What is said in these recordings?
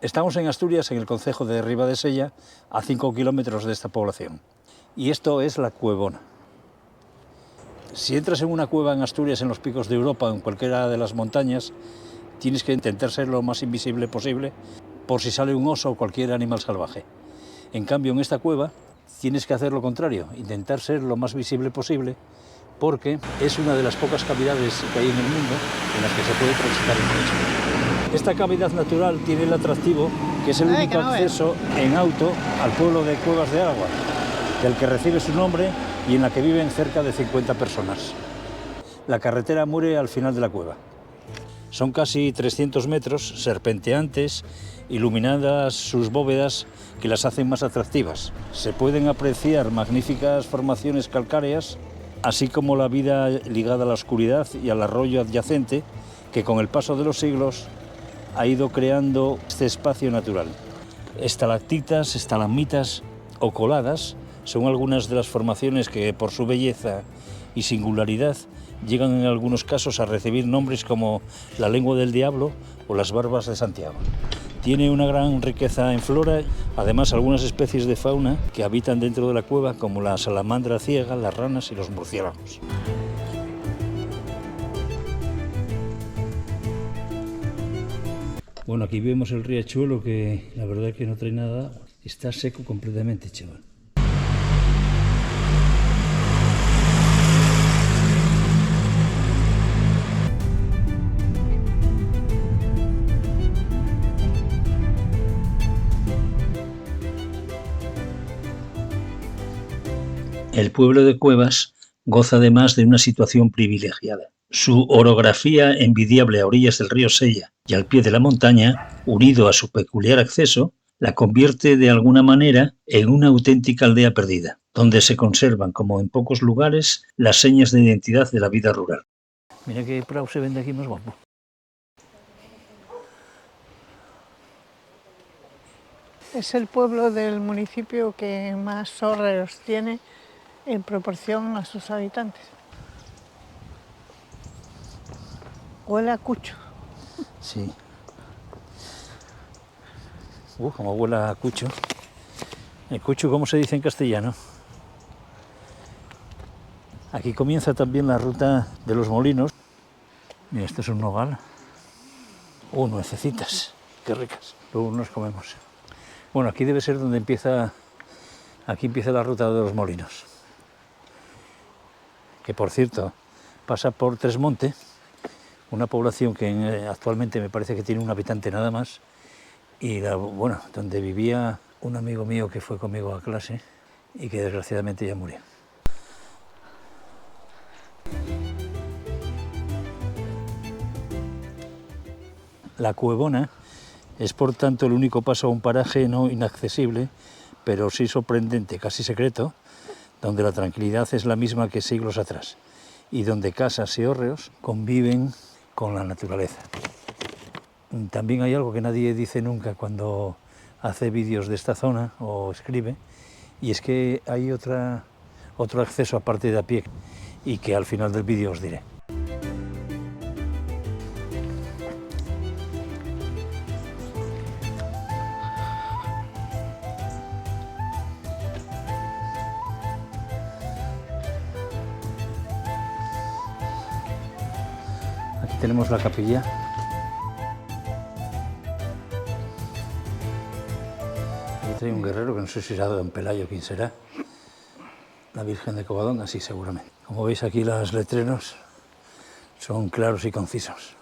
Estamos en Asturias, en el concejo de Ribadesella, a 5 kilómetros de esta población. Y esto es la Cuevona. Si entras en una cueva en Asturias, en los picos de Europa o en cualquiera de las montañas, tienes que intentar ser lo más invisible posible por si sale un oso o cualquier animal salvaje. En cambio, en esta cueva tienes que hacer lo contrario, intentar ser lo más visible posible, porque es una de las pocas cavidades que hay en el mundo en las que se puede transitar en coche. Esta cavidad natural tiene el atractivo que es el único acceso en auto al pueblo de Cuevas de Agua, del que recibe su nombre y en la que viven cerca de 50 personas. La carretera muere al final de la cueva. Son casi 300 metros, serpenteantes, iluminadas sus bóvedas que las hacen más atractivas. Se pueden apreciar magníficas formaciones calcáreas, así como la vida ligada a la oscuridad y al arroyo adyacente, que con el paso de los siglos ha ido creando este espacio natural. Estalactitas, estalagmitas o coladas son algunas de las formaciones que, por su belleza y singularidad, llegan en algunos casos a recibir nombres como la lengua del diablo o las barbas de Santiago. Tiene una gran riqueza en flora, además algunas especies de fauna que habitan dentro de la cueva, como la salamandra ciega, las ranas y los murciélagos. Bueno, aquí vemos el riachuelo, que la verdad es que no trae nada, está seco completamente, chaval. El pueblo de Cuevas goza además de una situación privilegiada. Su orografía envidiable a orillas del río Sella y al pie de la montaña, unido a su peculiar acceso, la convierte de alguna manera en una auténtica aldea perdida, donde se conservan, como en pocos lugares, las señas de identidad de la vida rural. Mira qué prau se vende aquí más guapo. Es el pueblo del municipio que más hórreos tiene en proporción a sus habitantes. Huele a cucho. Sí. Como huele a cucho. El cucho, ¿cómo se dice en castellano? Aquí comienza también la ruta de los molinos. Mira, esto es un nogal. Nuececitas, qué ricas. Luego nos comemos. Bueno, aquí debe ser donde empieza la ruta de los molinos. Que por cierto, pasa por Tresmonte, una población que actualmente me parece que tiene un habitante nada más, y donde vivía un amigo mío que fue conmigo a clase y que desgraciadamente ya murió. La Cuevona es por tanto el único paso a un paraje no inaccesible, pero sí sorprendente, casi secreto, donde la tranquilidad es la misma que siglos atrás y donde casas y hórreos conviven con la naturaleza. También hay algo que nadie dice nunca cuando hace vídeos de esta zona o escribe, y es que hay otro acceso aparte de a pie, y que al final del vídeo os diré. Aquí tenemos la capilla. Aquí trae un guerrero que no sé si será Don Pelayo, quién será. La Virgen de Covadonga, sí, seguramente. Como veis aquí, los letreros son claros y concisos.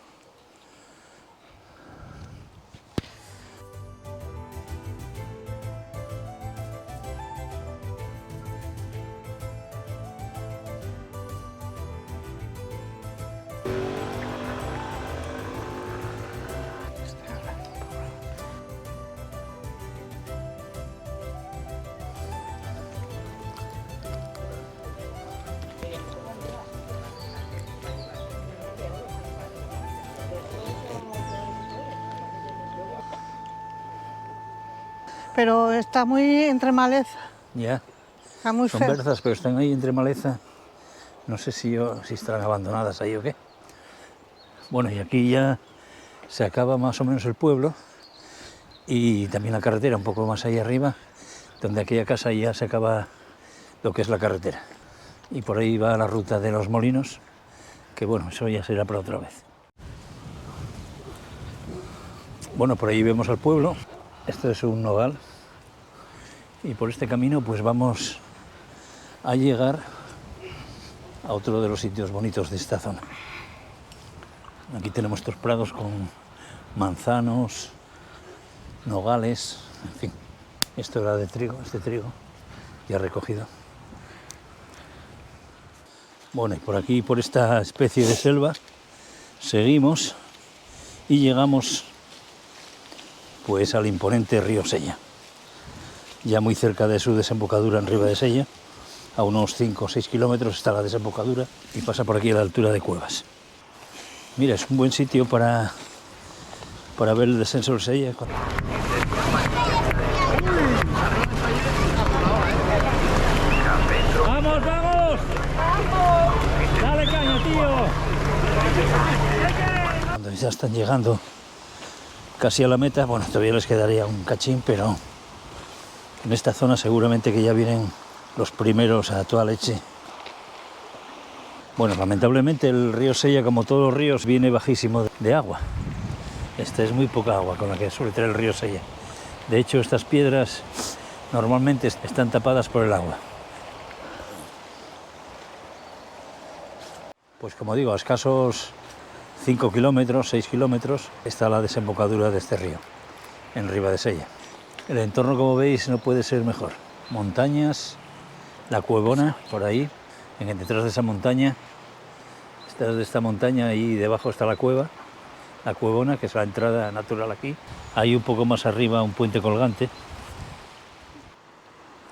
Pero está muy entre maleza. Ya. Está muy Son feo. berzas, pero están ahí entre maleza. No sé si estarán abandonadas ahí o qué. Bueno, y aquí ya se acaba más o menos el pueblo. y también la carretera un poco más ahí arriba, donde aquella casa ya se acaba lo que es la carretera. Y por ahí va la ruta de los molinos, que bueno, eso ya será para otra vez. Bueno, por ahí vemos al pueblo. Esto es un nogal. Y por este camino pues vamos a llegar a otro de los sitios bonitos de esta zona. Aquí tenemos estos prados con manzanos, nogales, en fin. Esto era de trigo, este trigo ya recogido. Bueno, y por aquí, por esta especie de selva, seguimos y llegamos pues al imponente río Sella. Ya muy cerca de su desembocadura en Riba de Sella, a unos 5 o 6 kilómetros está la desembocadura y pasa por aquí a la altura de Cuevas. Mira, es un buen sitio para ver el descenso del Sella. ¡Vamos, vamos! ¡Dale caña, tío! Cuando ya están llegando casi a la meta, bueno, todavía les quedaría un cachín, pero en esta zona seguramente que ya vienen los primeros a toda leche. Bueno, lamentablemente el río Sella, como todos los ríos, viene bajísimo de agua. Esta es muy poca agua con la que suele traer el río Sella. De hecho, estas piedras normalmente están tapadas por el agua. Pues como digo, a escasos 5 kilómetros, 6 kilómetros, está la desembocadura de este río, en Riba de Sella. El entorno, como veis, no puede ser mejor. Montañas, la Cuevona, por ahí, detrás de esa montaña, detrás de esta montaña, ahí debajo está la cueva, la Cuevona, que es la entrada natural aquí. Hay un poco más arriba un puente colgante.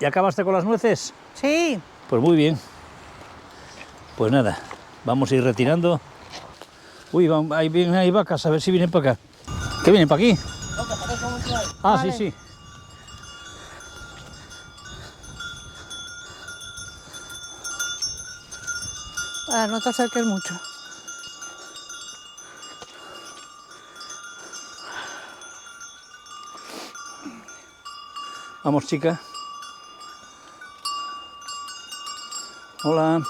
¿Ya acabaste con las nueces? Sí. Pues muy bien. Pues nada, vamos a ir retirando. Uy, ahí vienen, hay vacas, a ver si vienen para acá. ¿Qué vienen para aquí? Ah, vale. Sí, sí. No te acerques mucho. Vamos, chica. Hola.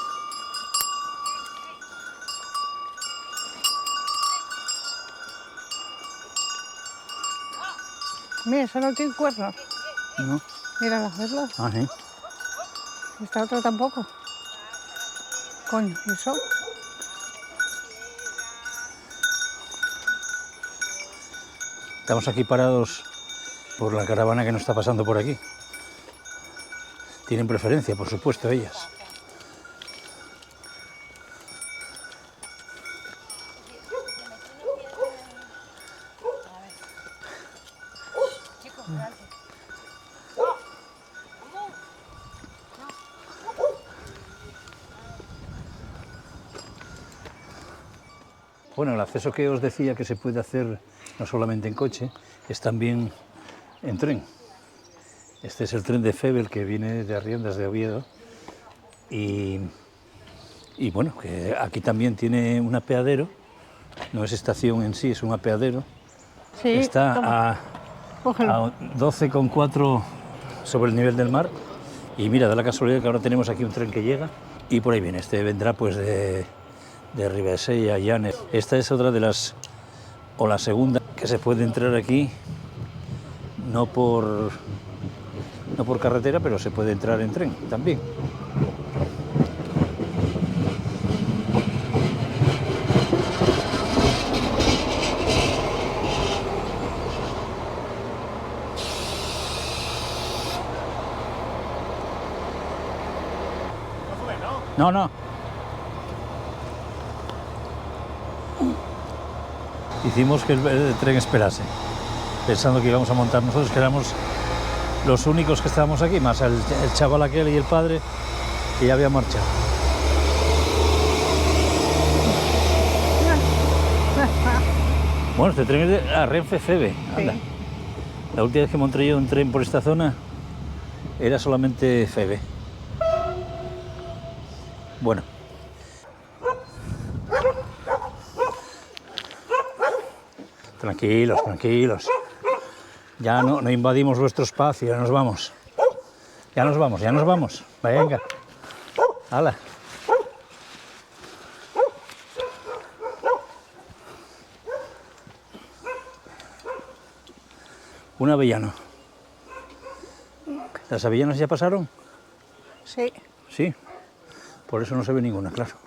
Mira, eso no tiene cuernos. No. Mira las verlas. Ah, sí. Esta otra tampoco. Coño, ¿y eso? Estamos aquí parados por la caravana que nos está pasando por aquí. Tienen preferencia, por supuesto, ellas. Bueno, el acceso que os decía que se puede hacer no solamente en coche, es también en tren. Este es el tren de Febel que viene de Arriendas de Oviedo y bueno, que aquí también tiene un apeadero, no es estación en sí, es un apeadero. Sí, está a 12,4 sobre el nivel del mar y mira, da la casualidad que ahora tenemos aquí un tren que llega y por ahí viene, este vendrá pues de Riba de Sella, Llanes. Esta es otra de las, o la segunda, que se puede entrar aquí, no por carretera, pero se puede entrar en tren también. No. Hicimos que el tren esperase, pensando que íbamos a montar nosotros, que éramos los únicos que estábamos aquí, más el chaval aquel y el padre, que ya había marchado. Bueno, este tren es de Renfe Feve, anda. Sí. La última vez que monté yo un tren por esta zona era solamente Feve. Bueno. Tranquilos. Ya no invadimos vuestro espacio, ya nos vamos. Ya nos vamos, ya nos vamos. Venga. ¡Hala! Un avellano. ¿Las avellanas ya pasaron? Sí. Sí. Por eso no se ve ninguna, claro.